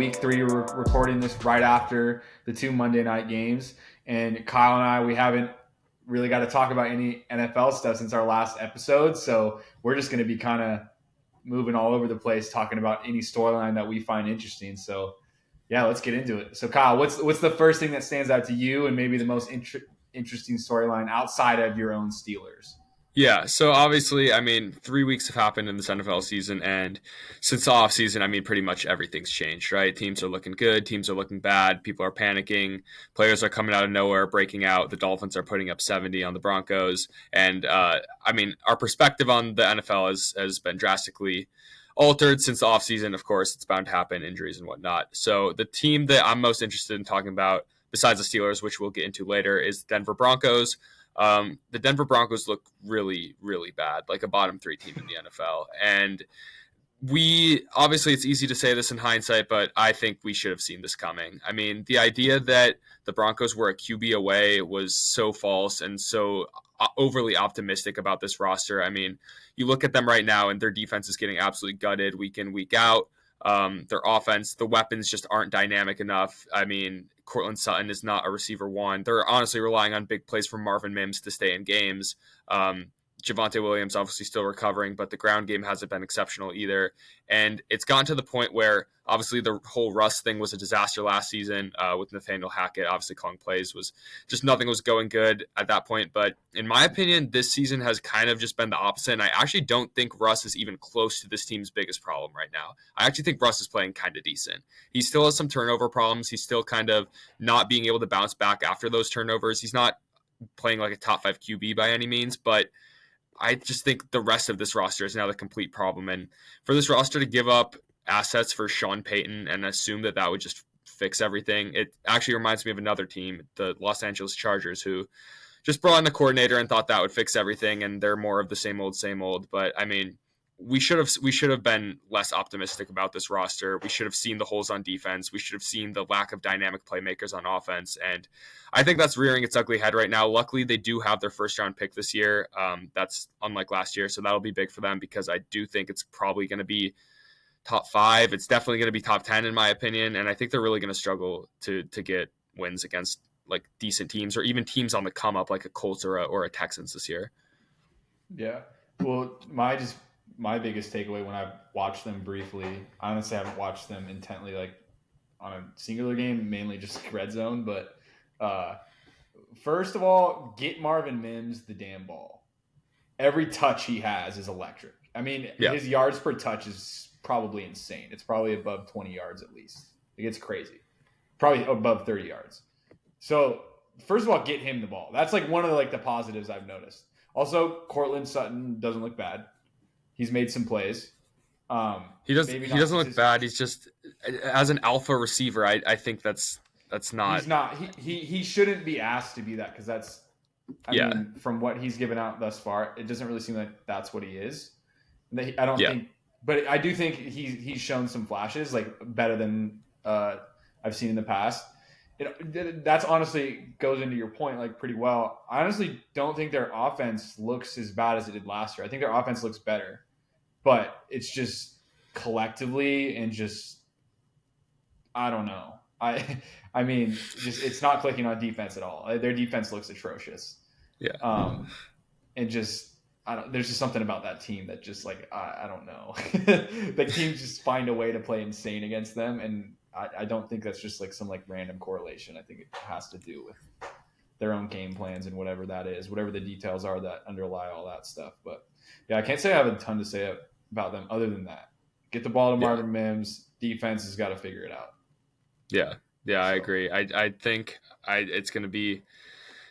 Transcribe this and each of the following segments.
week 3. We're recording this right after the 2 Monday night games. And Kyle and I, we haven't really got to talk about any NFL stuff since our last episode. So we're just going to be kind of moving all over the place, talking about any storyline that we find interesting. So yeah, let's get into it. So Kyle, what's the first thing that stands out to you and maybe the most interesting storyline outside of your own Steelers? Yeah, so obviously, 3 weeks have happened in this NFL season, and since the offseason, pretty much everything's changed, right? Teams are looking good, teams are looking bad, people are panicking, players are coming out of nowhere, breaking out. The Dolphins are putting up 70 on the Broncos, and our perspective on the NFL has been drastically altered since the offseason. Of course, it's bound to happen, injuries and whatnot. So the team that I'm most interested in talking about, besides the Steelers, which we'll get into later, is the Denver Broncos. The Denver Broncos look really, really bad, like a bottom 3 team in the NFL. And obviously it's easy to say this in hindsight, but I think we should have seen this coming. The idea that the Broncos were a QB away was so false and so overly optimistic about this roster. You look at them right now and their defense is getting absolutely gutted week in, week out. Their offense, the weapons just aren't dynamic enough. Cortland Sutton is not a receiver one. They're honestly relying on big plays from Marvin Mims to stay in games. Javonte Williams obviously still recovering, but the ground game hasn't been exceptional either. And it's gotten to the point where obviously the whole Russ thing was a disaster last season with Nathaniel Hackett obviously calling plays. Was just nothing was going good at that point. But in my opinion, this season has kind of just been the opposite. And I actually don't think Russ is even close to this team's biggest problem right now. I actually think Russ is playing kind of decent. He still has some turnover problems. He's still kind of not being able to bounce back after those turnovers. He's not playing like a top 5 QB by any means, but I just think the rest of this roster is now the complete problem. And for this roster to give up assets for Sean Payton and assume that would just fix everything, it actually reminds me of another team, the Los Angeles Chargers, who just brought in the coordinator and thought that would fix everything, and they're more of the same old. But we should have been less optimistic about this roster. We should have seen the holes on defense. We should have seen the lack of dynamic playmakers on offense. And I think that's rearing its ugly head right now. Luckily, they do have their first round pick this year. That's unlike last year. So that'll be big for them because I do think it's probably going to be top 5. It's definitely going to be top 10 in my opinion. And I think they're really going to struggle to get wins against like decent teams or even teams on the come up like a Colts or a Texans this year. Yeah. Well, my biggest takeaway when I watched them briefly, I honestly haven't watched them intently like on a singular game, mainly just red zone. But first of all, get Marvin Mims the damn ball. Every touch he has is electric. His yards per touch is probably insane. It's probably above 20 yards at least. It gets crazy. Probably above 30 yards. So first of all, get him the ball. That's like one of the positives I've noticed. Also, Cortland Sutton doesn't look bad. He's made some plays. He doesn't look bad. He's just as an alpha receiver. I think that's not. He's not. He shouldn't be asked to be that because that's. I mean, from what he's given out thus far, it doesn't really seem like that's what he is. I don't think, but I do think he's shown some flashes better than I've seen in the past. That's honestly goes into your point pretty well. I honestly don't think their offense looks as bad as it did last year. I think their offense looks better. But it's just collectively and just I don't know. It's not clicking on defense at all. Their defense looks atrocious. Yeah. And just there's just something about that team that just I don't know. The teams just find a way to play insane against them, and I don't think that's just some random correlation. I think it has to do with their own game plans and whatever that is, whatever the details are that underlie all that stuff. But yeah, I can't say I have a ton to say about them other than that. Get the ball to Marvin Mims. Defense has got to figure it out. Yeah, I agree. I think it's going to be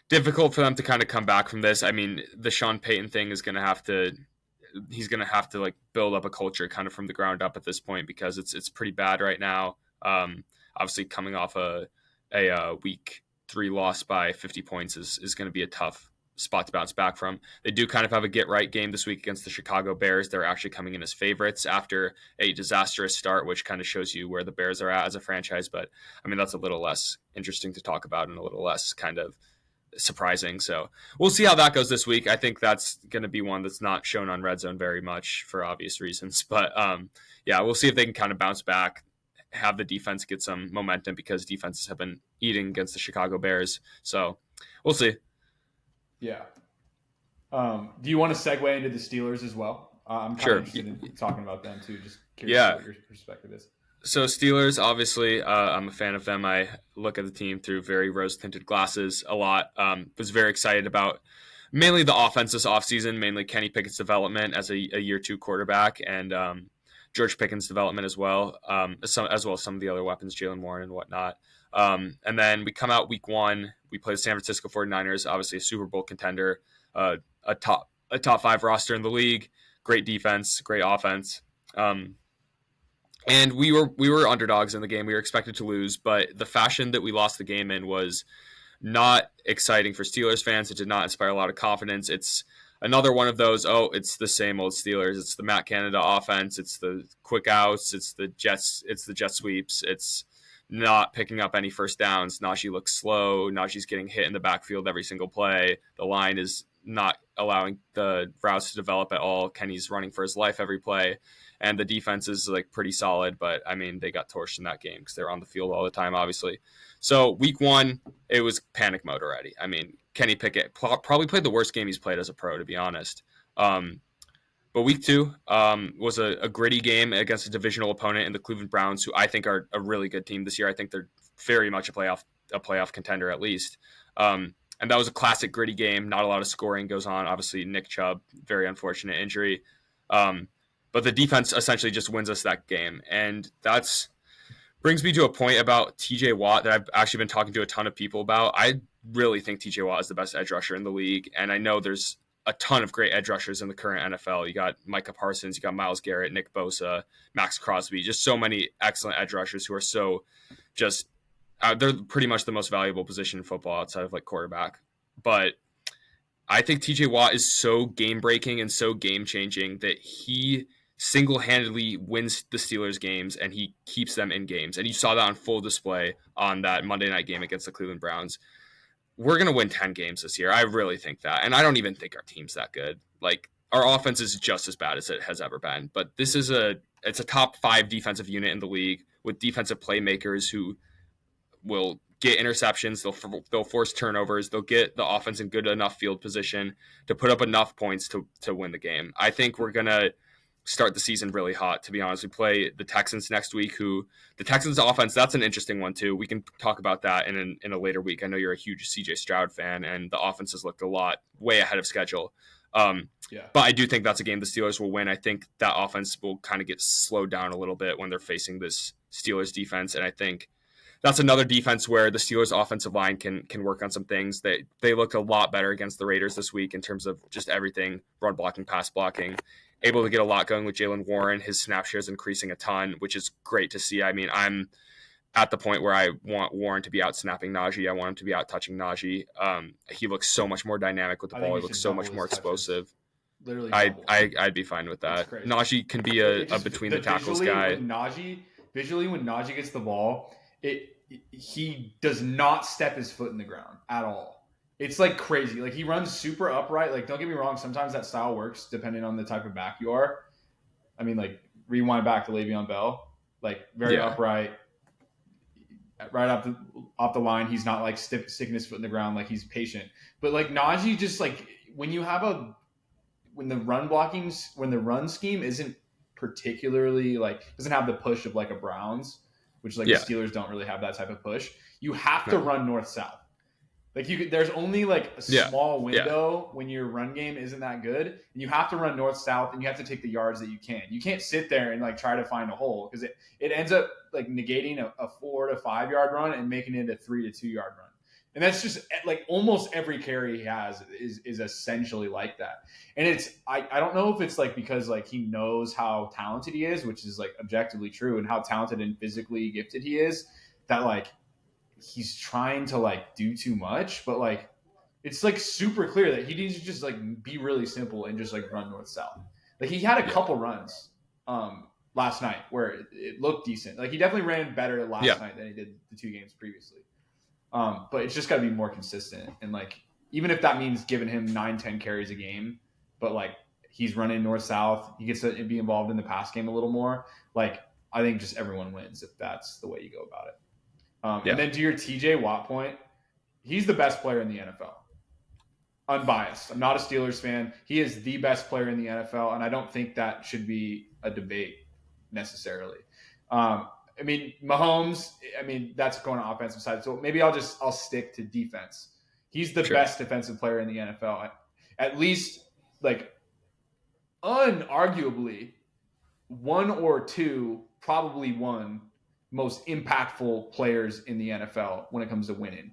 difficult for them to kind of come back from this. The Sean Payton thing is going to have to – he's going to have to build up a culture kind of from the ground up at this point because it's pretty bad right now. Obviously, coming off a week 3 loss by 50 points is going to be a tough spot to bounce back from. They do kind of have a get-right game this week against the Chicago Bears. They're actually coming in as favorites after a disastrous start, which kind of shows you where the Bears are at as a franchise. But, that's a little less interesting to talk about and a little less kind of surprising. So we'll see how that goes this week. I think that's going to be one that's not shown on Red Zone very much for obvious reasons. But, we'll see if they can kind of bounce back. have the defense get some momentum because defenses have been eating against the Chicago Bears. So we'll see. Yeah. Do you want to segue into the Steelers as well? I'm kind of Sure. interested in talking about them too. Just curious to see Yeah. what your perspective is. So Steelers, obviously, I'm a fan of them. I look at the team through very rose-tinted glasses a lot. Was very excited about mainly the offense this offseason, mainly Kenny Pickett's development as a year two quarterback, and George Pickens' development as well, as well as some of the other weapons, Jalen Warren and whatnot. And then we come out week one, we play the San Francisco 49ers, obviously a Super Bowl contender, a top 5 roster in the league, great defense, great offense. And we were underdogs in the game. We were expected to lose, but the fashion that we lost the game in was not exciting for Steelers fans. It did not inspire a lot of confidence. It's another one of those, it's the same old Steelers. It's the Matt Canada offense. It's the quick outs. It's the jet sweeps. It's not picking up any first downs. Najee looks slow. Najee's getting hit in the backfield every single play. The line is not allowing the routes to develop at all. Kenny's running for his life every play. And the defense is like pretty solid, but I mean, they got torched in that game because they're on the field all the time, obviously. So week one, it was panic mode already. I mean, Kenny Pickett probably played the worst game he's played as a pro, to be honest. But week two was a gritty game against a divisional opponent in the Cleveland Browns, who I think are a really good team this year. I think they're very much a playoff contender at least. And that was a classic gritty game. Not a lot of scoring goes on. Obviously, Nick Chubb, very unfortunate injury. But the defense essentially just wins us that game. And that's brings me to a point about TJ Watt that I've actually been talking to a ton of people about. I really think TJ Watt is the best edge rusher in the league. And I know there's a ton of great edge rushers in the current NFL. You got Micah Parsons, you got Myles Garrett, Nick Bosa, Max Crosby, just so many excellent edge rushers who are so just they're pretty much the most valuable position in football outside of like quarterback. But I think TJ Watt is so game breaking and so game changing that he single-handedly wins the Steelers games and he keeps them in games. And you saw that on full display on that Monday night game against the Cleveland Browns. We're going to win 10 games this year. I really think that. And I don't even think our team's that good. Like, our offense is just as bad as it has ever been. But this is it's a top 5 defensive unit in the league with defensive playmakers who will get interceptions. They'll force turnovers. They'll get the offense in good enough field position to put up enough points to win the game. I think we're going to start the season really hot, to be honest. We play the Texans next week, who the Texans offense, that's an interesting one too. We can talk about that in a later week. I know you're a huge CJ Stroud fan, and the offense has looked a lot way ahead of schedule. But I do think that's a game the Steelers will win. I think that offense will kind of get slowed down a little bit when they're facing this Steelers defense. And I think that's another defense where the Steelers offensive line can work on some things. They looked a lot better against the Raiders this week in terms of just everything, run blocking, pass blocking, able to get a lot going with Jalen Warren. His snap share is increasing a ton, which is great to see. I mean, I'm at the point where I want Warren to be out snapping Najee. I want him to be out touching Najee. He looks so much more dynamic with the ball. He looks so much more explosive. Literally, I'd be fine with that. Najee can be a between the tackles guy. Visually, when Najee gets the ball, he does not step his foot in the ground at all. It's like crazy. Like, he runs super upright. Like, don't get me wrong, sometimes that style works depending on the type of back you are. I mean, like, rewind back to Le'Veon Bell, like very upright, right off the line. He's not like sticking his foot in the ground. Like, he's patient. But like Najee, just like when the run scheme isn't particularly like doesn't have the push of like a Browns, which like the Steelers don't really have that type of push. You have to run north south. Like, there's only like a small window when your run game isn't that good, and you have to run north south, and you have to take the yards that you can. You can't sit there and like try to find a hole, because it ends up like negating a 4 to 5 yard run and making it a 3 to 2 yard run. And that's just like almost every carry he has is essentially like that. And I don't know if it's like because like he knows how talented he is, which is like objectively true, and how talented and physically gifted he is, that like he's trying to like do too much, but like it's like super clear that he needs to just like be really simple and just like run north south. Like, he had a couple runs last night where it looked decent. Like, he definitely ran better last night than he did the 2 games previously. But it's just got to be more consistent. And like, even if that means giving him 9-10 carries a game, but like he's running north south, he gets to be involved in the pass game a little more. Like, I think just everyone wins if that's the way you go about it. Yeah. And then to your TJ Watt point, he's the best player in the NFL. Unbiased. I'm not a Steelers fan. He is the best player in the NFL, and I don't think that should be a debate necessarily. I mean, Mahomes, that's going on offensive side. So maybe I'll stick to defense. He's the best defensive player in the NFL. At least, like, unarguably, one or two, probably one, most impactful players in the NFL when it comes to winning.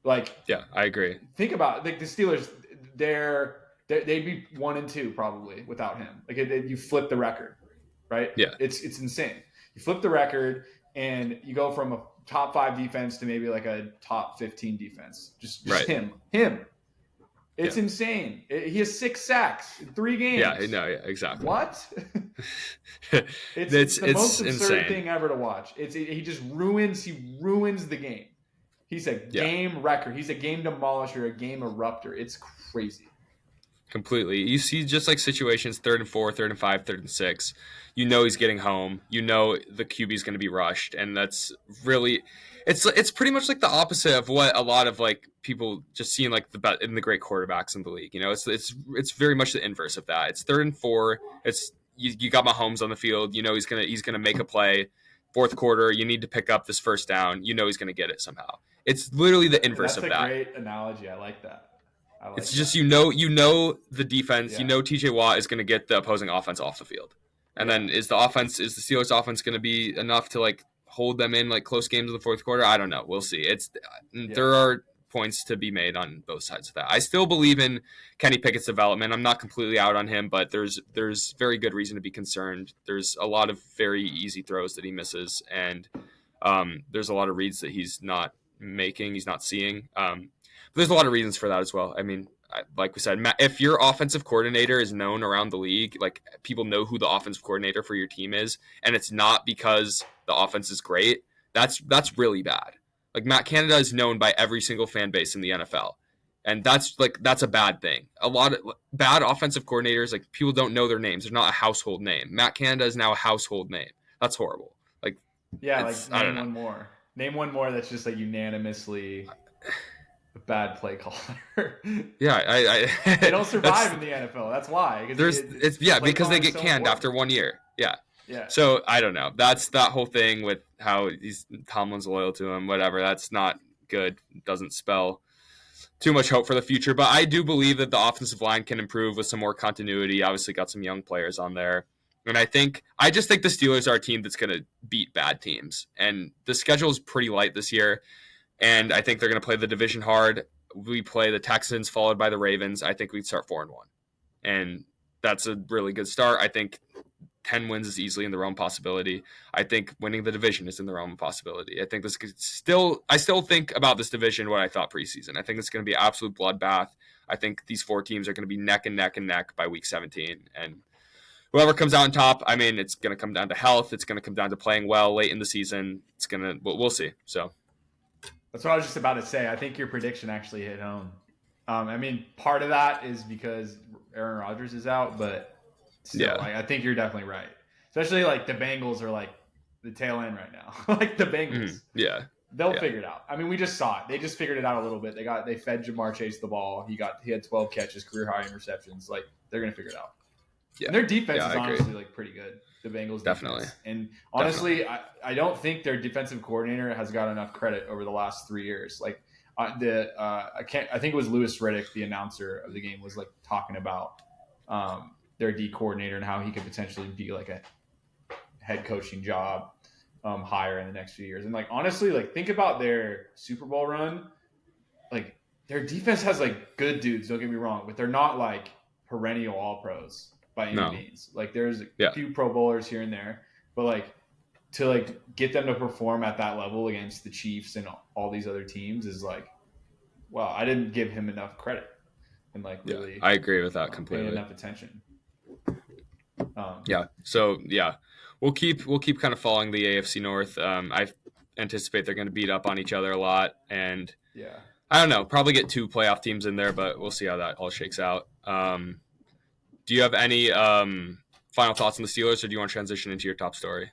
Like, yeah, I agree. Think about like the Steelers. They'd be 1-2 probably without him. Like you flip the record, right? Yeah, it's insane. You flip the record and you go from a top 5 defense to maybe like a top 15 defense. Just right. him. It's insane. He has 6 sacks in 3 games. Yeah, no, yeah, exactly. What? it's the most absurd insane thing ever to watch. He just ruins the game. He's a game wrecker. He's a game demolisher, a game erupter. It's crazy. Completely. You see just like situations 3rd and 4, 3rd and 5, 3rd and 6. You know he's getting home. You know the QB is going to be rushed, and that's really it's pretty much like the opposite of what a lot of like people just see in like in the great quarterbacks in the league. You know, it's very much the inverse of that. It's 3rd and 4. It's you got Mahomes on the field. You know he's gonna make a play. 4th quarter, you need to pick up this first down. You know he's gonna get it somehow. It's literally the inverse of that. That's a great analogy. I like that. It's just you know the defense. Yeah. You know TJ Watt is going to get the opposing offense off the field, and then is the Steelers offense going to be enough to like hold them in like close games in the 4th quarter? I don't know. We'll see. There are points to be made on both sides of that. I still believe in Kenny Pickett's development. I'm not completely out on him, but there's very good reason to be concerned. There's a lot of very easy throws that he misses, and there's a lot of reads that he's not making, he's not seeing. But there's a lot of reasons for that as well. I mean, like we said, if your offensive coordinator is known around the league, like people know who the offensive coordinator for your team is, and it's not because the offense is great, that's really bad. Like Matt Canada is known by every single fan base in the NFL. And that's a bad thing. A lot of bad offensive coordinators, like people don't know their names. They're not a household name. Matt Canada is now a household name. That's horrible. Like, yeah, like name one more. Name one more that's just like unanimously a bad play caller. Yeah, they don't survive in the NFL. That's why. Because they get canned after 1 year. Yeah. Yeah. So I don't know. That's that whole thing with how Tomlin's loyal to him. Whatever. That's not good. Doesn't spell too much hope for the future. But I do believe that the offensive line can improve with some more continuity. Obviously, got some young players on there. And I just think the Steelers are a team that's going to beat bad teams. And the schedule is pretty light this year. And I think they're going to play the division hard. We play the Texans followed by the Ravens. I think we'd start 4-1. And that's a really good start. I think 10 wins is easily in the realm of possibility. I think winning the division is in the realm of possibility. I think I still think about this division what I thought preseason. I think it's going to be an absolute bloodbath. I think these 4 teams are going to be neck and neck by week 17. And whoever comes out on top, I mean, it's going to come down to health. It's going to come down to playing well late in the season. We'll see. So that's what I was just about to say. I think your prediction actually hit home. I mean, part of that is because Aaron Rodgers is out, but still, I think you're definitely right. Especially like the Bengals are like the tail end right now. Like the Bengals. Yeah. They'll figure it out. I mean, we just saw it. They just figured it out a little bit. They fed Jamar Chase the ball. He had 12 catches, career high interceptions. Like they're going to figure it out. Yeah. And their defense is honestly like pretty good. The Bengals definitely. Defense. And honestly, I don't think their defensive coordinator has got enough credit over the last 3 years. Like I think it was Louis Riddick, the announcer of the game, was like talking about their D coordinator and how he could potentially be like a head coaching job higher in the next few years. And like honestly, like think about their Super Bowl run. Like their defense has like good dudes, don't get me wrong, but they're not like perennial all pros by any means. Like there's a few Pro Bowlers here and there, but like to like get them to perform at that level against the Chiefs and all these other teams is like, wow, I didn't give him enough credit and like really. I agree with that completely. Paying enough attention. We'll keep kind of following the AFC North. I anticipate they're going to beat up on each other a lot, and I don't know, probably get 2 playoff teams in there, but we'll see how that all shakes out. Do you have any final thoughts on the Steelers, or do you want to transition into your top story?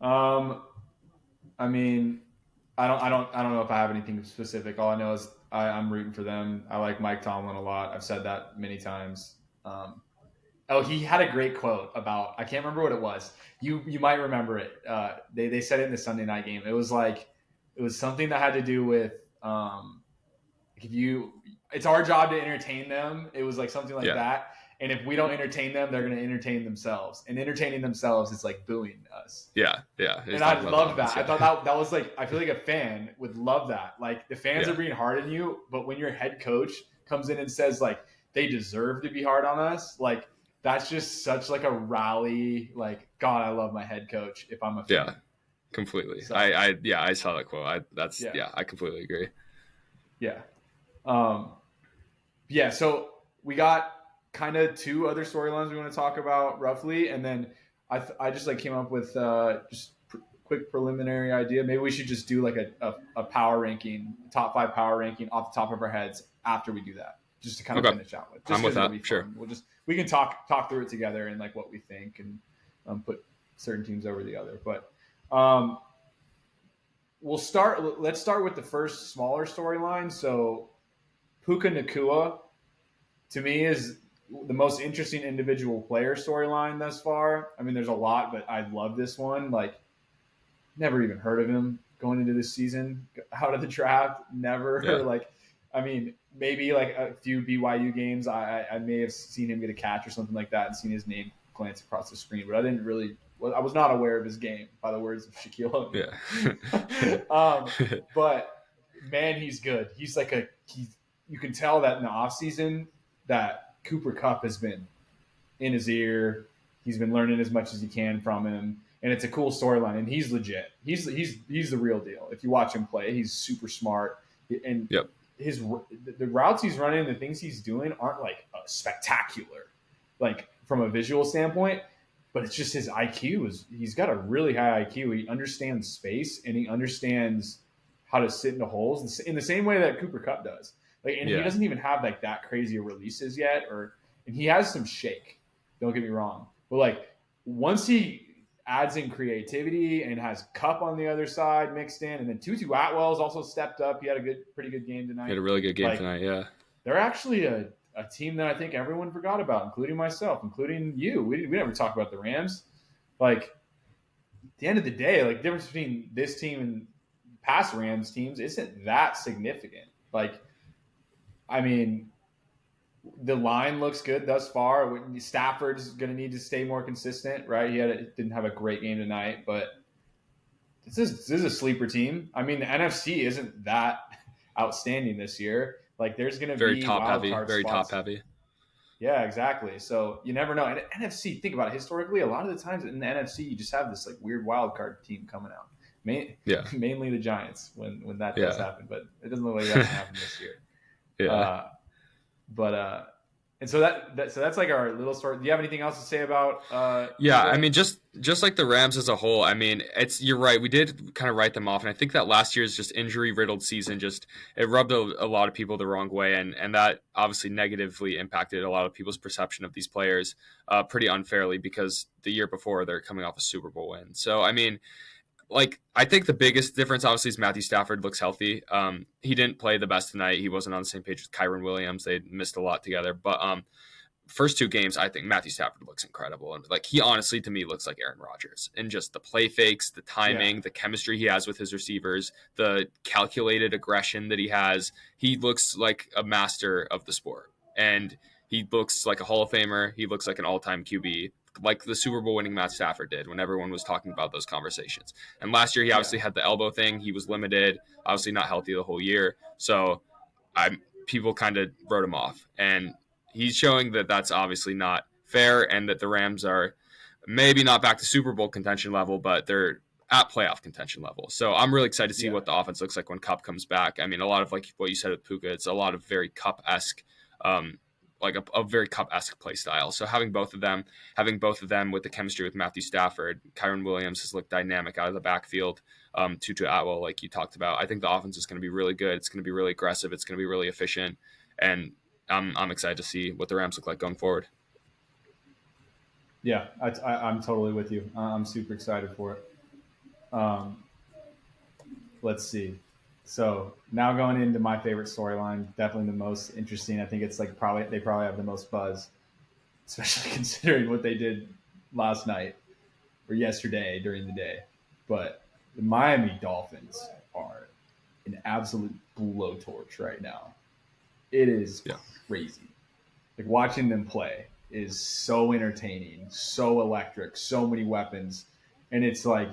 Um, I mean, I don't know if I have anything specific. All I know is I'm rooting for them. I like Mike Tomlin a lot. I've said that many times. Oh, he had a great quote about, I can't remember what it was. You might remember it. They said it in the Sunday night game. It was like it was something that had to do with if you it's our job to entertain them. It was like something like Yeah, that. And if we don't entertain them, they're going to entertain themselves. And entertaining themselves is like booing us. yeah. He's And I talking about the love offense. that. I Yeah, thought that was like, I feel like a fan would love that. Like the fans are yeah, being hard on you, but when your head coach comes in and says like they deserve to be hard on us, like that's just such like a rally. Like, God, I love my head coach if I'm a yeah. fan. Completely. So I saw that quote. yeah, I completely agree. yeah. Um, yeah, so we got kind of two other storylines we want to talk about roughly, and then I just like came up with quick preliminary idea. Maybe we should just do like a power ranking, top five power ranking off the top of our heads after we do that, just to kind of Okay, finish out with, just I'm with because it'll that. be Sure. fun. We can talk through it together and like what we think and put certain teams over the other, but. We'll start. Let's start with the first smaller storyline. So Puka Nakua to me is the most interesting individual player storyline thus far. I mean, there's a lot, but I love this one. Like, never even heard of him going into this season out of the draft. Never Yeah. like, I mean, maybe like a few BYU games. I may have seen him get a catch or something like that and seen his name glance across the screen, but I didn't really. Well, I was not aware of his game, by the words of Shaquille Yeah. O'Neal. But man, he's good. He's like you can tell that in the offseason that Cooper Kupp has been in his ear. He's been learning as much as he can from him, and it's a cool storyline. And he's legit. He's the real deal. If you watch him play, he's super smart, and Yep. his the routes he's running, the things he's doing aren't like spectacular, like from a visual standpoint. But it's just his IQ is he's got a really high IQ. He understands space and he understands how to sit into holes in the same way that Cooper Kupp does. Like, and he Yeah. doesn't even have like that crazy releases yet, and he has some shake. Don't get me wrong, but like once he adds in creativity and has Cup on the other side mixed in, and then Tutu Atwell's also stepped up. He had a pretty good game He had tonight. a really good game Like tonight. Yeah. they're actually a team that I think everyone forgot about, including myself, including you. We never talked about the Rams. Like at the end of the day, like the difference between this team and past Rams teams isn't that significant. Like, I mean, the line looks good thus far. Stafford's going to need to stay more consistent, right? Didn't have a great game tonight, but this is a sleeper team. I mean, the NFC isn't that outstanding this year. Like, there's going to Very be top wild heavy. card Very top spots. heavy. Yeah, exactly. So you never know. And NFC, think about it. Historically, a lot of the times in the NFC, you just have this like weird wild card team coming out. Yeah. Mainly the Giants when that does Yeah. happen, but it doesn't look like that's gonna happen this year. Yeah. But and so that's like our little story. Do you have anything else to say about Yeah, I Puka? mean, just like the Rams as a whole. I mean, you're right. We did kind of write them off, and I think that last year's just injury riddled season just it rubbed a lot of people the wrong way, and that obviously negatively impacted a lot of people's perception of these players pretty unfairly because the year before they're coming off a Super Bowl win. So I mean, like I think the biggest difference obviously is Matthew Stafford looks healthy. He didn't play the best tonight. He wasn't on the same page with Kyron Williams. They missed a lot together, but first two games, I think Matthew Stafford looks incredible. And like he honestly to me looks like Aaron Rodgers. And just the play fakes, the timing, Yeah, the chemistry he has with his receivers, the calculated aggression that he has. He looks like a master of the sport. And he looks like a Hall of Famer. He looks like an all-time QB. Like the Super Bowl winning Matt Stafford did when everyone was talking about those conversations. And last year he yeah, obviously had the elbow thing. He was limited, obviously not healthy the whole year. So people kind of wrote him off. And he's showing that that's obviously not fair and that the Rams are maybe not back to Super Bowl contention level, but they're at playoff contention level. So I'm really excited to see yeah, what the offense looks like when Cup comes back. I mean, a lot of like what you said with Puka, it's a lot of very Cup-esque, like a very Cup-esque play style. So having both of them with the chemistry with Matthew Stafford, Kyron Williams has looked dynamic out of the backfield. Tutu Atwell, like you talked about, I think the offense is going to be really good. It's going to be really aggressive. It's going to be really efficient, and I'm excited to see what the Rams look like going forward. yeah. I'm totally with you. I'm super excited for it. Um, let's see. So now going into my favorite storyline, definitely the most interesting. I think it's like probably they probably have the most buzz, especially considering what they did last night or yesterday during the day. But the Miami Dolphins are an absolute blowtorch right now. It is Yeah. crazy. Like watching them play is so entertaining, so electric, so many weapons. And it's like,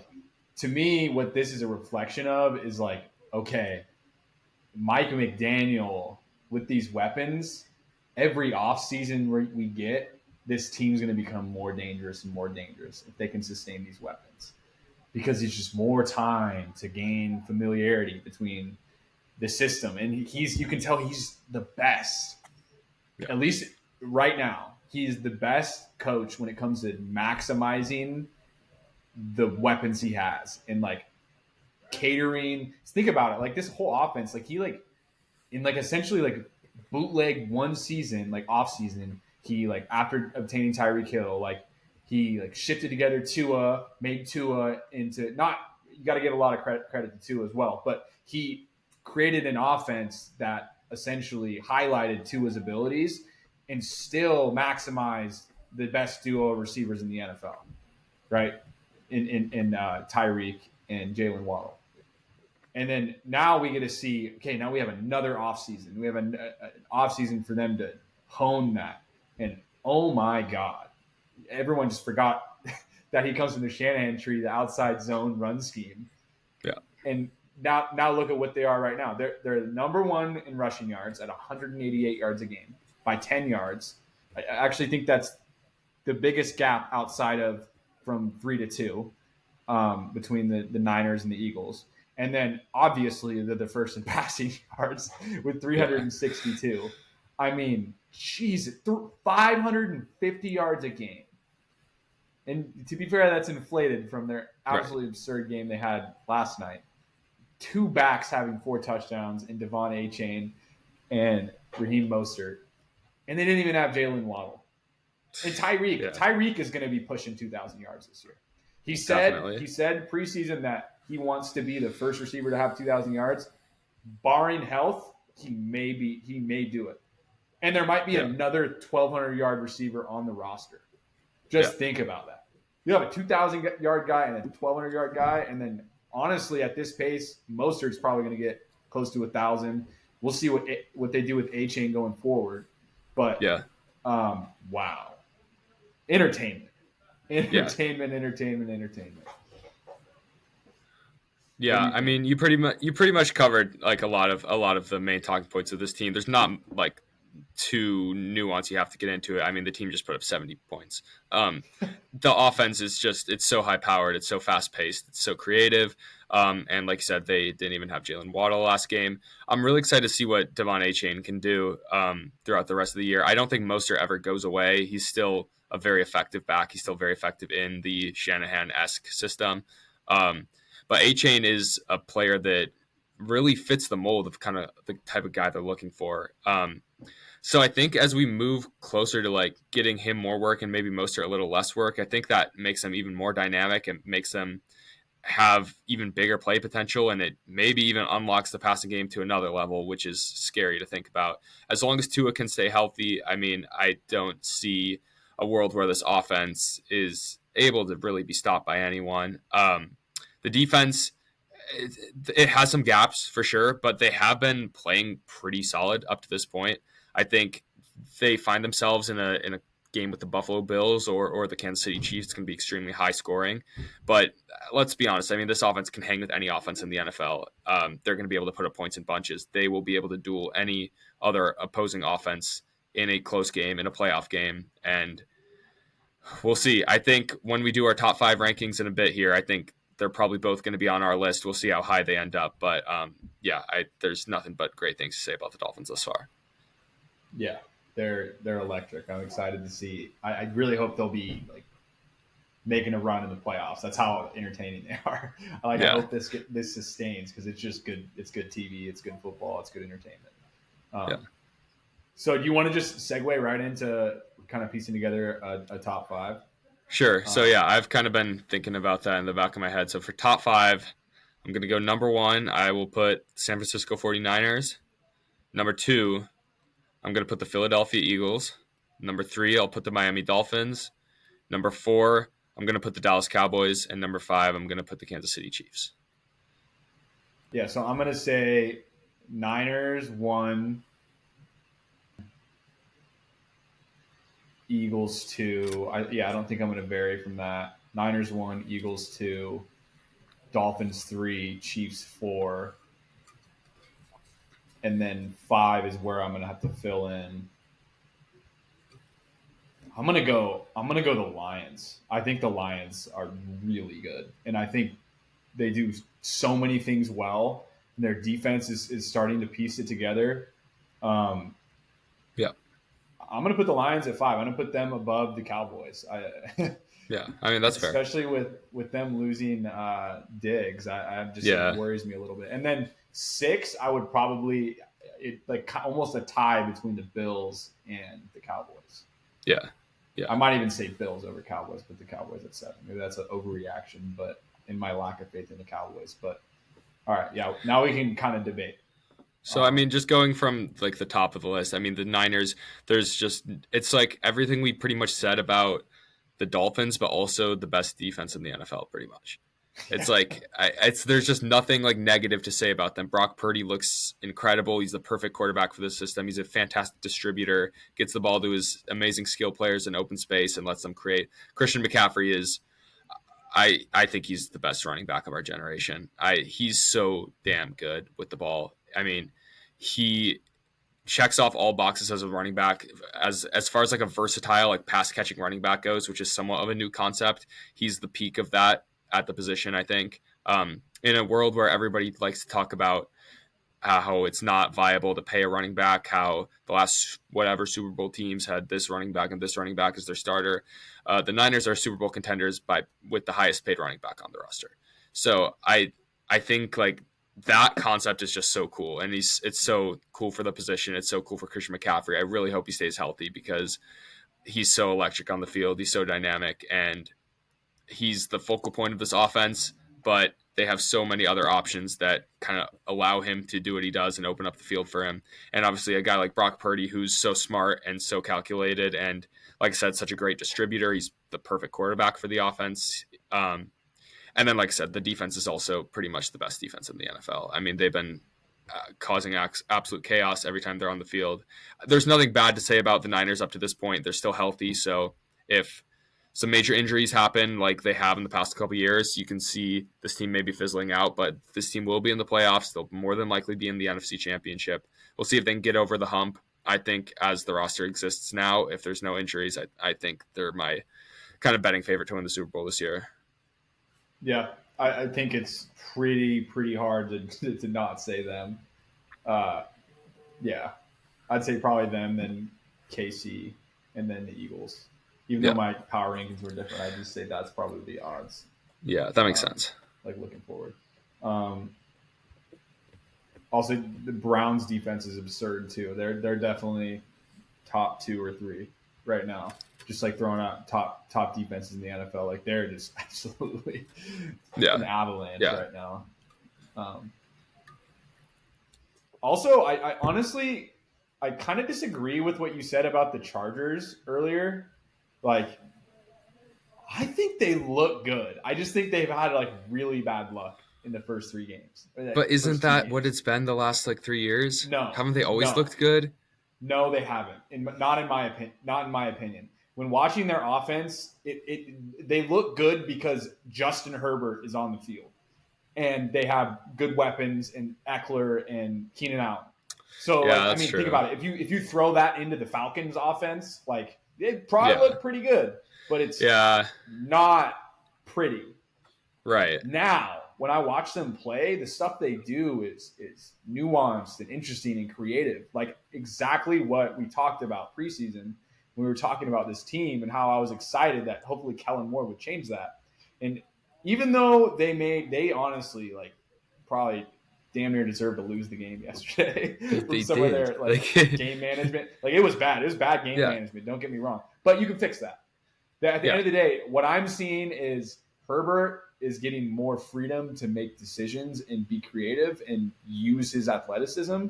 to me, what this is a reflection of is like, okay, Mike McDaniel with these weapons, every offseason we get, this team's going to become more dangerous and more dangerous if they can sustain these weapons. Because it's just more time to gain familiarity between the system. And you can tell he's the best, Yeah. at least right now. He's the best coach when it comes to maximizing the weapons he has and like catering. Think about it. Like this whole offense, like he like in like essentially like bootleg one season, like off season, he like after obtaining Tyreek Hill, like he like shifted together Tua, made Tua into not you got to get a lot of credit to Tua as well, but he created an offense that essentially highlighted Tua's abilities and still maximized the best duo of receivers in the NFL, right? In Tyreek and Jalen Waddle. And then now we get to see, okay, now we have another offseason. We have an offseason for them to hone that. And oh my God, everyone just forgot that he comes from the Shanahan tree, the outside zone run scheme. Yeah. And now look at what they are right now. They're number one in rushing yards at 188 yards a game by 10 yards. I actually think that's the biggest gap outside of from 3-2 between the Niners and the Eagles. And then obviously they're the first in passing yards with 362. Yeah. I mean, geez, 550 yards a game. And to be fair, that's inflated from their absolutely absurd game they had last night. Two backs having 4 touchdowns in Devon Achane and Raheem Mostert. And they didn't even have Jalen Waddle. And Tyreek. Yeah. Tyreek is going to be pushing 2,000 yards this year. He said preseason that he wants to be the first receiver to have 2,000 yards. Barring health, he may do it. And there might be another 1,200-yard receiver on the roster. Just think about that. You have a 2,000-yard guy and a 1,200-yard guy, and then honestly, at this pace, Mostert's probably going to get close to 1,000. We'll see what they do with A-Chain going forward. But wow, entertainment. Yeah, I mean, you pretty much covered like a lot of the main talking points of this team. There's not like too nuanced you have to get into it. I mean, the team just put up 70 points. The offense is it's so high powered, it's so fast paced, it's so creative. And like I said, they didn't even have Jalen Waddle last game. I'm really excited to see what Devon Achane can do throughout the rest of the year. I don't think Mostert ever goes away. He's still a very effective back. He's still very effective in the Shanahan-esque system. But Achane is a player that really fits the mold of kind of the type of guy they're looking for. So I think as we move closer to like getting him more work and maybe Mostert a little less work, I think that makes them even more dynamic and makes them have even bigger play potential, and it maybe even unlocks the passing game to another level, which is scary to think about. As long as Tua can stay healthy, I mean, I don't see a world where this offense is able to really be stopped by anyone. The defense, it has some gaps for sure, but they have been playing pretty solid up to this point. I think they find themselves in a game with the Buffalo Bills or the Kansas City Chiefs. It's going to be extremely high scoring. But let's be honest. I mean, this offense can hang with any offense in the NFL. They're going to be able to put up points in bunches. They will be able to duel any other opposing offense in a close game, in a playoff game. And we'll see. I think when we do our top 5 rankings in a bit here, I think they're probably both going to be on our list. We'll see how high they end up. But there's nothing but great things to say about the Dolphins thus far. Yeah, they're electric. I'm excited to see. I really hope they'll be like making a run in the playoffs. That's how entertaining they are. I hope this sustains because it's just good. It's good TV. It's good football. It's good entertainment. So do you want to just segue right into kind of piecing together a top 5? Sure. So Um, yeah, I've kind of been thinking about that in the back of my head. So for top five, I'm going to go number one. I will put San Francisco 49ers. Number two, I'm going to put the Philadelphia Eagles. Number three, I'll put the Miami Dolphins. Number four, I'm going to put the Dallas Cowboys. And number five, I'm going to put the Kansas City Chiefs. yeah, so I'm gonna say Niners 1, Eagles 2. I don't think I'm gonna vary from that. Niners 1, Eagles 2, Dolphins 3, Chiefs 4, and then 5 is where I'm gonna have to fill in. I'm gonna go the Lions. I think the Lions are really good, and I think they do so many things well. And their defense is starting to piece it together. Um, Yeah. I'm going to put the Lions at 5. I'm going to put them above the Cowboys. Yeah. I mean, that's fair. Especially with them losing Diggs, I just Yeah. it worries me a little bit. And then 6, I would probably like almost a tie between the Bills and the Cowboys. Yeah. Yeah. I might even say Bills over Cowboys, but the Cowboys at 7. Maybe that's an overreaction, but in my lack of faith in the Cowboys. But all right, yeah. Now we can kind of debate. So, I mean, just going from like the top of the list, I mean, the Niners, it's like everything we pretty much said about the Dolphins, but also the best defense in the NFL, pretty much. It's like, there's just nothing like negative to say about them. Brock Purdy looks incredible. He's the perfect quarterback for this system. He's a fantastic distributor, gets the ball to his amazing skill players in open space and lets them create. Christian McCaffrey is, I think he's the best running back of our generation. He's so damn good with the ball. I mean, he checks off all boxes as a running back. As far as like a versatile like pass catching running back goes, which is somewhat of a new concept, he's the peak of that at the position. I think in a world where everybody likes to talk about how it's not viable to pay a running back, how the last whatever Super Bowl teams had this running back and this running back as their starter. The Niners are Super Bowl contenders with the highest paid running back on the roster. So I think like that concept is just so cool, and it's so cool for the position. It's so cool for Christian McCaffrey. I really hope he stays healthy because he's so electric on the field. He's so dynamic, and he's the focal point of this offense. But they have so many other options that kind of allow him to do what he does and open up the field for him. And obviously a guy like Brock Purdy, who's so smart and so calculated and, like I said, such a great distributor. He's the perfect quarterback for the offense. And then, like I said, the defense is also pretty much the best defense in the NFL. I mean, they've been causing absolute chaos every time they're on the field. There's nothing bad to say about the Niners up to this point. They're still healthy. So if some major injuries happen like they have in the past couple of years, you can see this team maybe fizzling out, but this team will be in the playoffs. They'll more than likely be in the NFC Championship. We'll see if they can get over the hump. I think as the roster exists now, if there's no injuries, I think they're my kind of betting favorite to win the Super Bowl this year. Yeah, I think it's pretty hard to not say them. Yeah, I'd say probably them, then KC, and then the Eagles. Even though my power rankings were different, I just say that's probably the odds. Yeah, that makes sense. Like looking forward. Also, the Browns' defense is absurd too. They're definitely top 2 or 3 right now. Just like throwing out top defenses in the NFL. Like they're just absolutely an avalanche right now. Also, I honestly, I kind of disagree with what you said about the Chargers earlier. Like, I think they look good. I just think they've had like really bad luck in the first 3 games. But isn't that what it's been the last like 3 years? No. Haven't they always looked good? No, they haven't. Not in my opinion. When watching their offense, they look good because Justin Herbert is on the field, and they have good weapons in Eckler and Keenan Allen. So, true. Think about it. If you throw that into the Falcons' offense, like it probably look pretty good, but it's not pretty. Right. Now, when I watch them play, the stuff they do is nuanced and interesting and creative. Like exactly what we talked about preseason when we were talking about this team and how I was excited that hopefully Kellen Moore would change that. And even though they honestly like probably damn near deserved to lose the game yesterday from some of their game management. Like it was bad. It was bad game management. Don't get me wrong. But you can fix that. At the Yeah. end of the day, what I'm seeing is Herbert is getting more freedom to make decisions and be creative and use his athleticism.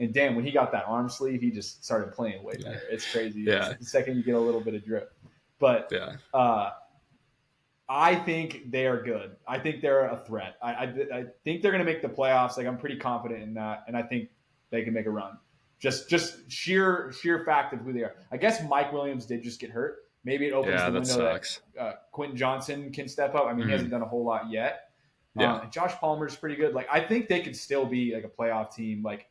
And damn, when he got that arm sleeve, he just started playing way Yeah. better. It's crazy. Yeah. The second you get a little bit of drip, but Yeah. I think they are good. I think they're a threat. I think they're going to make the playoffs. Like, I'm pretty confident in that, and I think they can make a run. Just sheer fact of who they are. I guess Mike Williams did just get hurt. Maybe it opens Yeah, the that window sucks. that Quentin Johnson can step up. I mean, he hasn't done a whole lot yet. Yeah. And Josh Palmer's pretty good. Like, I think they could still be like a playoff team. Like,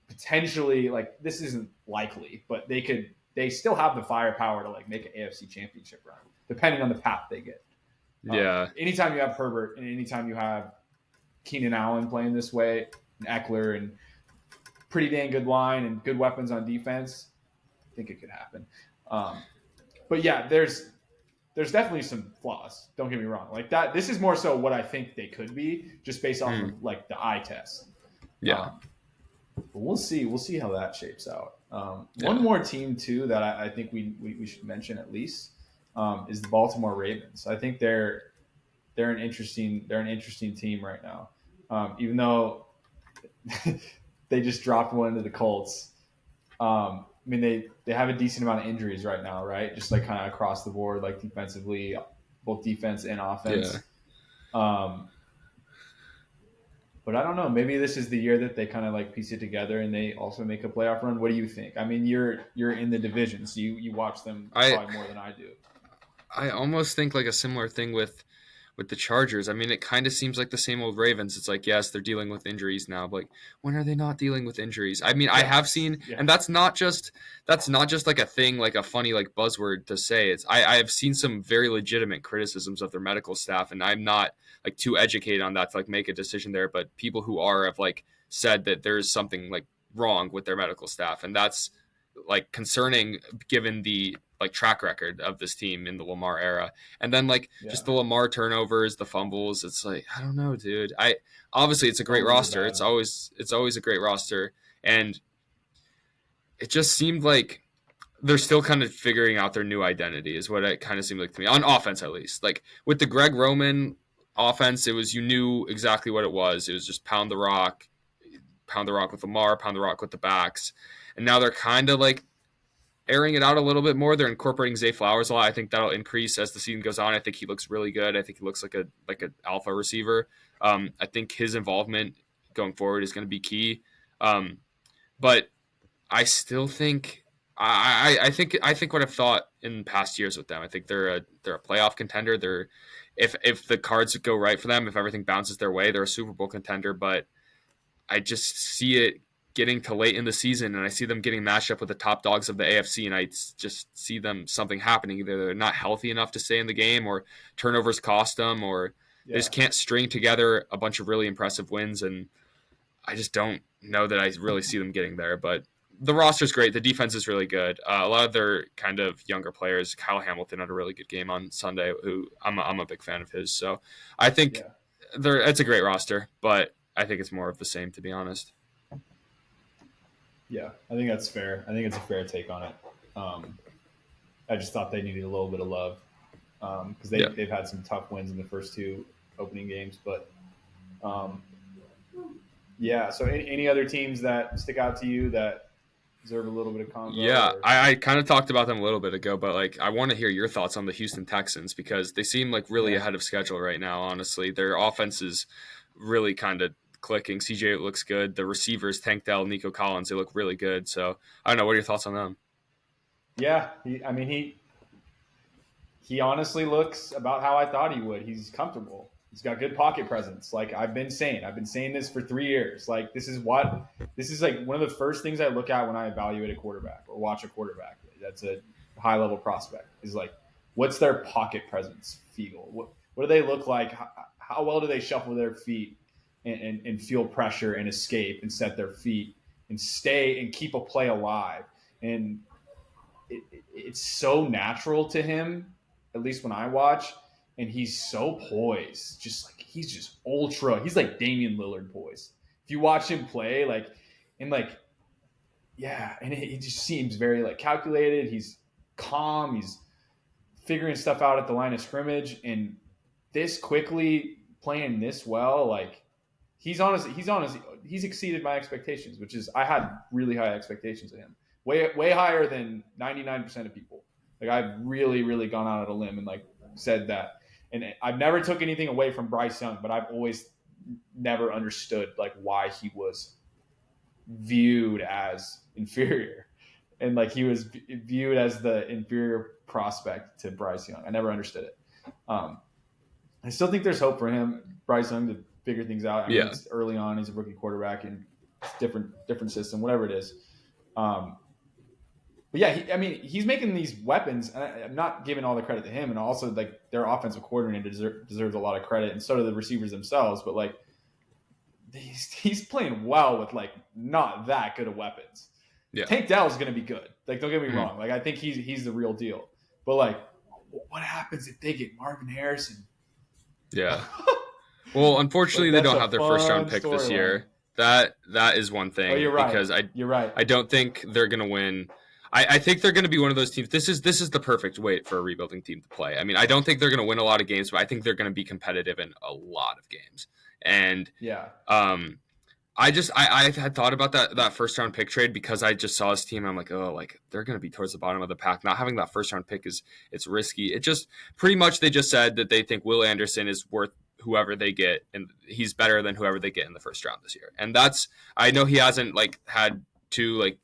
potentially, like, this isn't likely, but they could. They still have the firepower to like make an AFC Championship run, depending on the path they get. Yeah. Anytime you have Herbert and anytime you have Keenan Allen playing this way, and Eckler, and pretty dang good line and good weapons on defense, I think it could happen. But yeah, there's definitely some flaws. Don't get me wrong. Like that, this is more so what I think they could be, just based off of like the eye test. Yeah. But we'll see. We'll see how that shapes out. One more team too that I think we should mention at least is the Baltimore Ravens. I think they're an interesting team right now. Even though they just dropped one to the Colts. I mean, they have a decent amount of injuries right now, right? Just like kind of across the board, like defensively, both defense and offense. Yeah. But I don't know. Maybe this is the year that they kind of like piece it together and they also make a playoff run. What do you think? I mean, you're in the division, so you watch them probably more than I do. I almost think like a similar thing with the Chargers. I mean, it kind of seems like the same old Ravens. It's like, yes, they're dealing with injuries now, but like, when are they not dealing with injuries? I mean, I have seen, and that's not just like a thing, like a funny like buzzword to say. It's I have seen some very legitimate criticisms of their medical staff, and I'm not like too educated on that to like make a decision there. But people who are have like said that there's something like wrong with their medical staff, and that's like concerning given the like track record of this team in the Lamar era. And then like just the Lamar turnovers, the fumbles, it's like, I don't know, dude. Obviously it's a great roster. It's always a great roster. And it just seemed like they're still kind of figuring out their new identity is what it kind of seemed like to me, on offense at least. Like with the Greg Roman offense, it was, you knew exactly what it was. It was just pound the rock with Lamar, pound the rock with the backs. And now they're kind of like airing it out a little bit more. They're incorporating Zay Flowers a lot. I think that'll increase as the season goes on. I think he looks really good. I think he looks like an alpha receiver. I think his involvement going forward is going to be key. But I still think I think what I've thought in past years with them. I think they're a playoff contender. They're if the cards go right for them, if everything bounces their way, they're a Super Bowl contender. But I just see it getting to late in the season, and I see them getting matched up with the top dogs of the AFC, and I just see them something happening. Either they're not healthy enough to stay in the game, or turnovers cost them, or they just can't string together a bunch of really impressive wins, and I just don't know that I really see them getting there. But the roster's great. The defense is really good. A lot of their kind of younger players, Kyle Hamilton had a really good game on Sunday, who I'm a big fan of his. So I think it's a great roster, but I think it's more of the same, to be honest. Yeah, I think that's fair. I think it's a fair take on it. I just thought they needed a little bit of love because they've had some tough wins in the first two opening games. But so any other teams that stick out to you that deserve a little bit of convo? Yeah, I kind of talked about them a little bit ago, but like I want to hear your thoughts on the Houston Texans because they seem like really ahead of schedule right now. Honestly, their offense is really kind of clicking. CJ looks good. The receivers, Tank Dell, Nico Collins, they look really good. So I don't know. What are your thoughts on them? Yeah, he honestly looks about how I thought he would. He's comfortable. He's got good pocket presence. Like I've been saying this for 3 years. Like this is like one of the first things I look at when I evaluate a quarterback or watch a quarterback. That's a high level prospect. Is like, what's their pocket presence feel? What do they look like? How well do they shuffle their feet and feel pressure and escape and set their feet and stay and keep a play alive? And it's so natural to him, at least when I watch. And he's so poised, he's just ultra. He's like Damian Lillard poised. If you watch him play, and it just seems very like calculated. He's calm. He's figuring stuff out at the line of scrimmage, and this quickly playing this well, like he's exceeded my expectations, which is I had really high expectations of him, way higher than 99% of people. Like I've really gone out on a limb and like said that, and I've never took anything away from Bryce Young, but I've always never understood like why he was viewed as inferior, and like he was viewed as the inferior prospect to Bryce Young. I never understood it. I still think there's hope for him, Bryce Young, to figure things out. I mean, it's early on, he's a rookie quarterback and different system, whatever it is. But yeah, he's making these weapons, and I'm not giving all the credit to him, and also like their offensive coordinator deserves a lot of credit, and so do the receivers themselves. But like, he's playing well with like not that good of weapons. Yeah. Tank Dell's going to be good. Like, don't get me wrong. Like, I think he's the real deal. But like, what happens if they get Marvin Harrison? Yeah. Well, unfortunately, they don't have their first round pick this year. That is one thing. Oh, you're right. Because you're right. I don't think they're going to win. I think they're going to be one of those teams. This is the perfect way for a rebuilding team to play. I mean, I don't think they're going to win a lot of games, but I think they're going to be competitive in a lot of games. And yeah, I had thought about that first round pick trade because I just saw his team. And I'm like, oh, like they're going to be towards the bottom of the pack. Not having that first round pick it's risky. It just pretty much they just said that they think Will Anderson is worth whoever they get, and he's better than whoever they get in the first round this year. And that's, I know he hasn't like had too like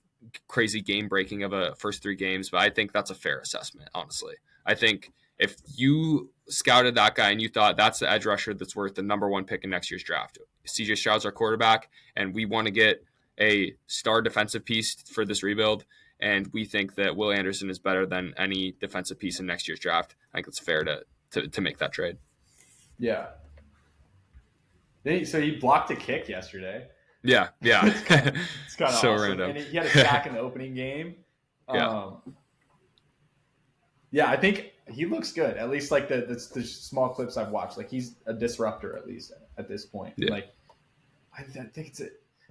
crazy game breaking of a first 3 games, but I think that's a fair assessment. Honestly, I think if you scouted that guy and you thought that's the edge rusher that's worth the number 1 pick in next year's draft, CJ Stroud's our quarterback, and we want to get a star defensive piece for this rebuild, and we think that Will Anderson is better than any defensive piece in next year's draft, I think it's fair to make that trade. Yeah. So he blocked a kick yesterday. Yeah. It's kind of so awesome. Random. And he had a sack in the opening game. Yeah, I think he looks good. At least like the small clips I've watched. Like he's a disruptor at least at this point. Yeah. Like I think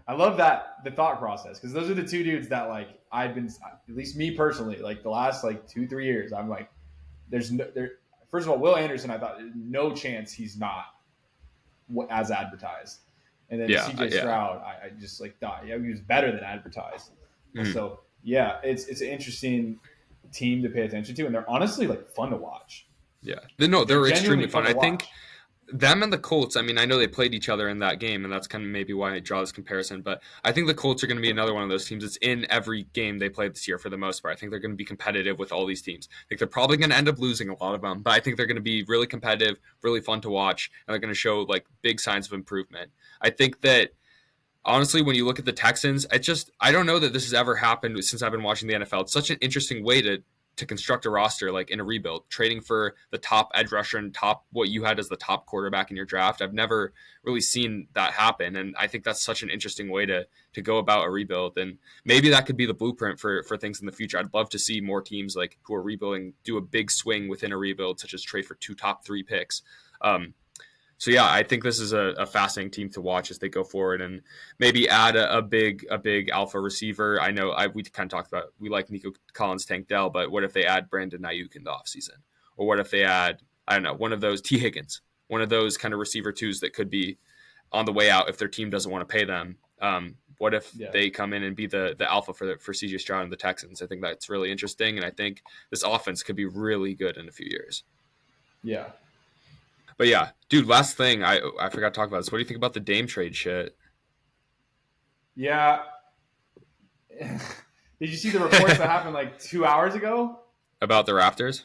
I love the thought process, because those are the 2 dudes that like I've been, at least me personally, like the last like 2-3 years, I'm like, first of all, Will Anderson, I thought no chance he's not as advertised. And then CJ Stroud, I just like thought he was better than advertised. So yeah, it's an interesting team to pay attention to, and they're honestly like fun to watch. Yeah, they're extremely fun. I think them and the Colts, I mean, I know they played each other in that game, and that's kind of maybe why I draw this comparison, but I think the Colts are going to be another one of those teams that's in every game they played this year for the most part. I think they're going to be competitive with all these teams. I think they're probably going to end up losing a lot of them, but I think they're going to be really competitive, really fun to watch, and they're going to show like big signs of improvement. I think that honestly, when you look at the Texans, I don't know that this has ever happened since I've been watching the NFL. It's such an interesting way to construct a roster, like in a rebuild, trading for the top edge rusher and what you had as the top quarterback in your draft. I've never really seen that happen, and I think that's such an interesting way to go about a rebuild, and maybe that could be the blueprint for things in the future. I'd love to see more teams like who are rebuilding do a big swing within a rebuild, such as trade for 2 top 3 picks. So yeah, I think this is a fascinating team to watch as they go forward, and maybe add a big alpha receiver. I know we kind of talked about, we like Nico Collins, Tank Dell, but what if they add Brandon Ayuk in the offseason? Or what if they add, I don't know, one of those T. Higgins, one of those kind of receiver 2s that could be on the way out if their team doesn't want to pay them. What if they come in and be the alpha for CJ Stroud and the Texans? I think that's really interesting, and I think this offense could be really good in a few years. Yeah. But yeah, dude, last thing, I forgot to talk about this. What do you think about the Dame trade shit? Yeah. Did you see the reports that happened like 2 hours ago? About the Raptors?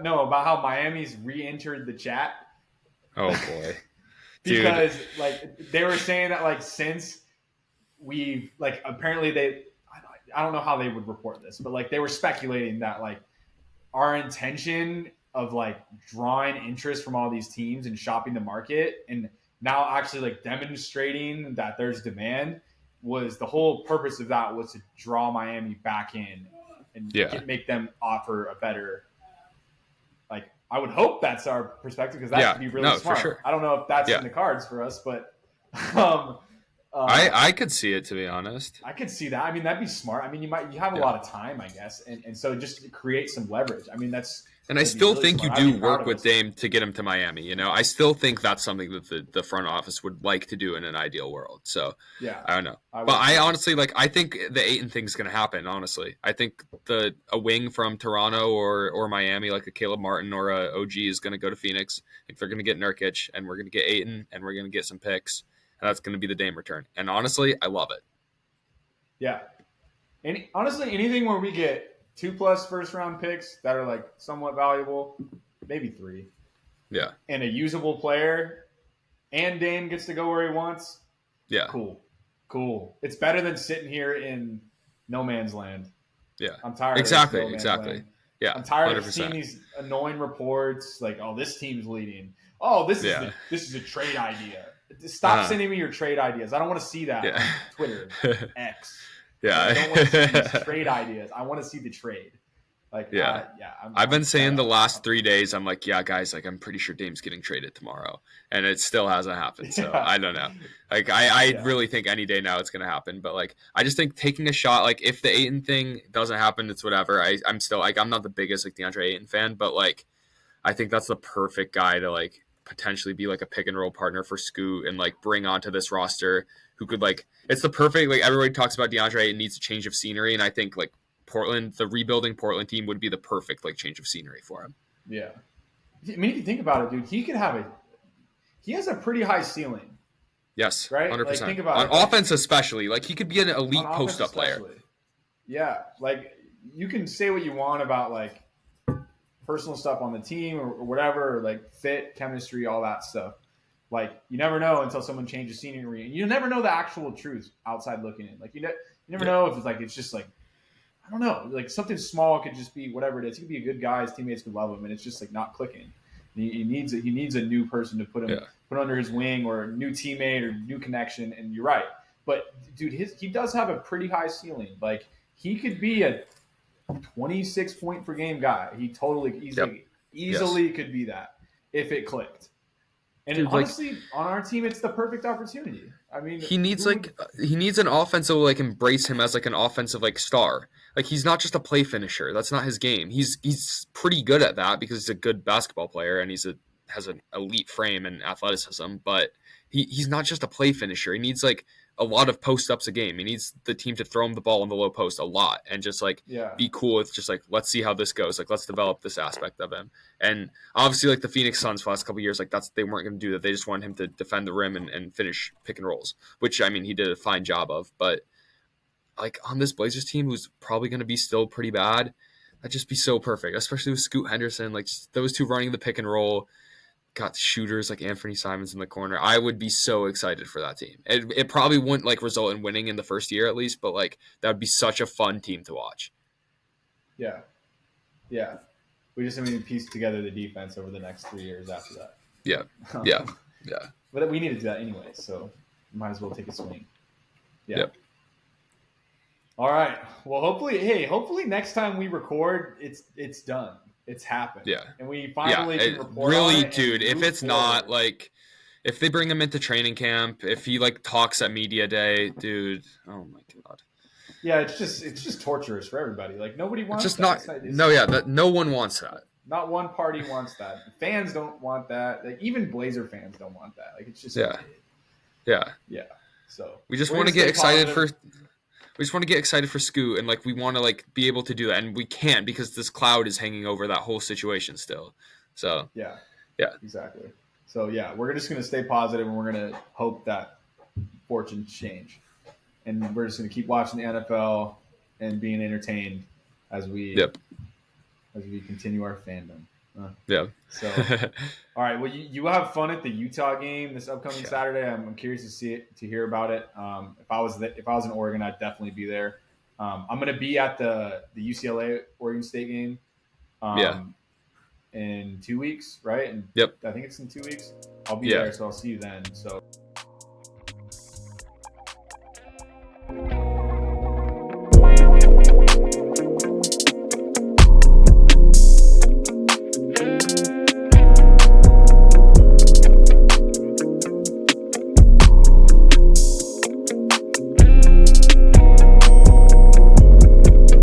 No, about how Miami's re-entered the chat. Oh, boy. Because like they were saying that like since we've like apparently I don't know how they would report this, but like they were speculating that like our intention of like drawing interest from all these teams and shopping the market, and now actually like demonstrating that there's demand, was the whole purpose of that was to draw Miami back in and make them offer a better, like I would hope that's our perspective, because that would be really smart. For sure. I don't know if that's in the cards for us, but I could see it, to be honest. I could see that. I mean, that'd be smart. I mean, you have a lot of time, I guess, and so just to create some leverage. I mean, that's And I It'd be still really think you smart. I'd be do proud work of with us. Dame to get him to Miami. I still think that's something that the front office would like to do in an ideal world. So Yeah, I don't know. I But would I too. honestly I think the Ayton thing's gonna happen, honestly. I think a wing from Toronto or Miami, like a Caleb Martin or a OG, is gonna go to Phoenix. I think they're gonna get Nurkic and we're gonna get Ayton and we're gonna get some picks. And that's gonna be the Dame return. And honestly, I love it. Yeah. Honestly, anything where we get 2+ first round picks that are like somewhat valuable, maybe 3, Yeah. and a usable player, and Dame gets to go where he wants. Yeah. Cool. It's better than sitting here in no man's land. Yeah. I'm tired of this Exactly. no man's Exactly. land. Yeah. I'm tired of seeing 100%. these annoying reports like, "Oh, this team's leading. Oh, this Yeah. is a trade idea." Stop sending me your trade ideas. I don't want to see that Yeah. on Twitter, X. Yeah. I don't want to see these trade ideas. I want to see the trade. Like, Yeah. I've been saying the last 3 days, I'm like, yeah, guys, like I'm pretty sure Dame's getting traded tomorrow, and it still hasn't happened. So Yeah. I don't know. Like I Yeah. really think any day now it's gonna happen. But like I just think taking a shot, like if the Ayton thing doesn't happen, it's whatever. I'm still like I'm not the biggest like DeAndre Ayton fan, but like I think that's the perfect guy to like potentially be like a pick and roll partner for Scoot and like bring onto this roster who could like it's the perfect like everybody talks about DeAndre Ayton needs a change of scenery, and I think like Portland, the rebuilding Portland team would be the perfect like change of scenery for him. Yeah. I mean, if you think about it, dude, he has a pretty high ceiling, Yes, right? 100%. Like, think about On it. Like, offense especially, like he could be an elite on offense post up player. especially. Yeah. Like, you can say what you want about, like, personal stuff on the team or whatever, or, like, fit, chemistry, all that stuff. Like, you never know until someone changes scenery. And you never know the actual truth outside looking in. Like, you never know if it's just like, I don't know, like something small could just be whatever it is. He could be a good guy. His teammates could love him, and it's just like not clicking. He needs a new person to put under his wing, or a new teammate or new connection. And you're right, but dude, he does have a pretty high ceiling. Like he could be a 26 point per game guy. He totally easily could be that if it clicked. And Dude, honestly, on our team, it's the perfect opportunity. I mean, he needs an offense that will like embrace him as like an offensive like star. Like he's not just a play finisher. That's not his game. He's pretty good at that because he's a good basketball player and has an elite frame and athleticism. But he's not just a play finisher. He needs like a lot of post ups a game. He needs the team to throw him the ball in the low post a lot and just like be cool with just like let's see how this goes. Like let's develop this aspect of him. And obviously like the Phoenix Suns for the last couple of years, like they weren't going to do that. They just wanted him to defend the rim and finish pick and rolls, which I mean he did a fine job of. But like on this Blazers team, who's probably going to be still pretty bad, that'd just be so perfect, especially with Scoot Henderson. Like just those two running the pick and roll. Got shooters like Anthony Simons in the corner. I would be so excited for that team. It probably wouldn't like result in winning in the first year at least, but like that would be such a fun team to watch. Yeah. We just need to piece together the defense over the next 3 years after that. Yeah. But we need to do that anyway, so might as well take a swing. Yeah. Yep. All right. Well, hopefully next time we record, it's done. It's happened. Yeah. And we finally can report really, on it. Dude, if it's forward. Not like if they bring him into training camp, if he like talks at media day, dude, oh my god. Yeah, it's just torturous for everybody. Like nobody wants it's that. Not no one wants that. Not one party wants that. Fans don't want that. Like even Blazer fans don't want that. Like it's just Yeah. So we just want to get excited for Scoot, and like we want to like be able to do that, and we can't because this cloud is hanging over that whole situation still. So yeah, exactly. So yeah, we're just gonna stay positive, and we're gonna hope that fortunes change, and we're just gonna keep watching the NFL and being entertained as we continue our fandom. So, all right. Well, you have fun at the Utah game this upcoming Saturday. I'm curious to hear about it. If I was in Oregon, I'd definitely be there. I'm going to be at the UCLA Oregon State game. In 2 weeks, right? And I think it's in 2 weeks. I'll be there, so I'll see you then. So.